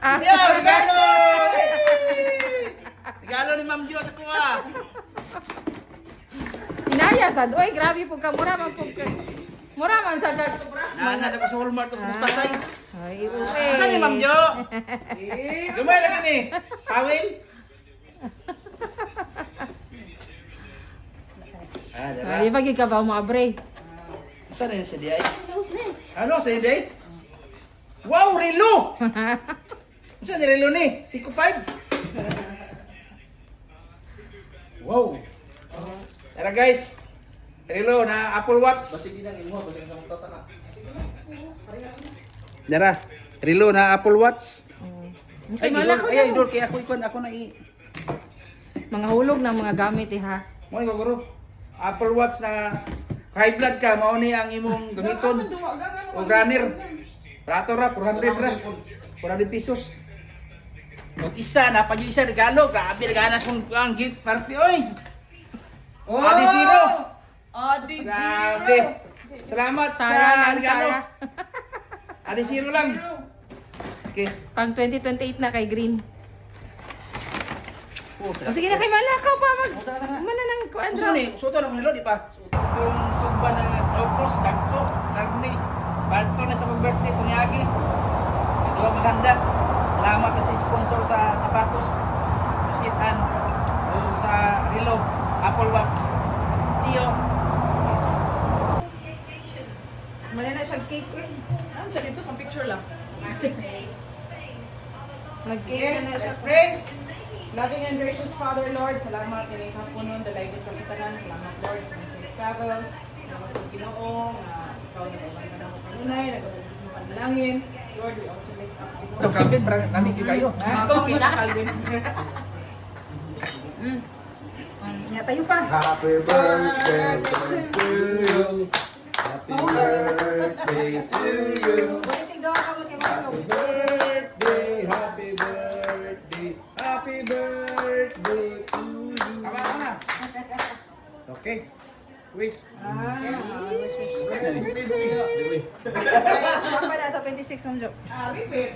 Yo, regalo! Regalo ni Ma'am Jo sa kuha. Inaya sad. Oy, grabe po ka. Mura man po ka. Mura man sa kag. Nana ako sa Walmart ug pasay. Ay, Saan ni Ma'am Jo? Gamay lagi ni. Pawin. Dara. Di pagi ka ba mo abre? Saan na si Diay? Ano sa Diay? Wow, relo! Saan ni relo ni? Siko 5. Wow. Tara guys. Relo na Apple Watch. Dara. Relo na Apple Watch. Ay, Malako ay, na. idol kaya ako na Mga hulog ng mga gamit ha. Mo guro. Apple Watch na high blood ka mao ni ang imong gamiton. O runner. Rato ra 400 ra. 400 pesos. Ug isa na pa yung isa regalo, grabe ganas kong ang gift party oy. Oh! Adi zero. Adi Grabe. Salamat Sara sa lang, regalo. Sara. Adi zero lang. Okay. Pang 2028 na kay Green. Oh, O sige na kay Malakaw pa mag. Mana nang kuan Ano ni? Suto lang hello di pa. Kung sumba na locos, dagko, dagni. Balto na sa mong birthday tunyagi. Ito ang maganda. Salamat na sa sponsor sa sapatos. Lusitan. O sa relo, Apple Watch. See you. Mana na siya cake eh. Ano siya dito? Pang picture lang. Nag-cake na siya. Friend, loving and gracious Father, Lord, salamat kay kapunon, dalay sa kasitanan, salamat Lord sa safe travel, salamat sa Ginoo, na ikaw nagpapaganda mo kanunay, nagpapagdas mo panalangin. Lord, we also lift up Ginoo. Ito, Calvin, parang namin yung kayo. Ako, kita, Calvin. Nya tayo pa. Happy birthday to you. Happy birthday to you. Happy birthday, happy birthday, happy birthday to you. Tama na. Okay. Wish. Sa 26 ng joke. Repeat.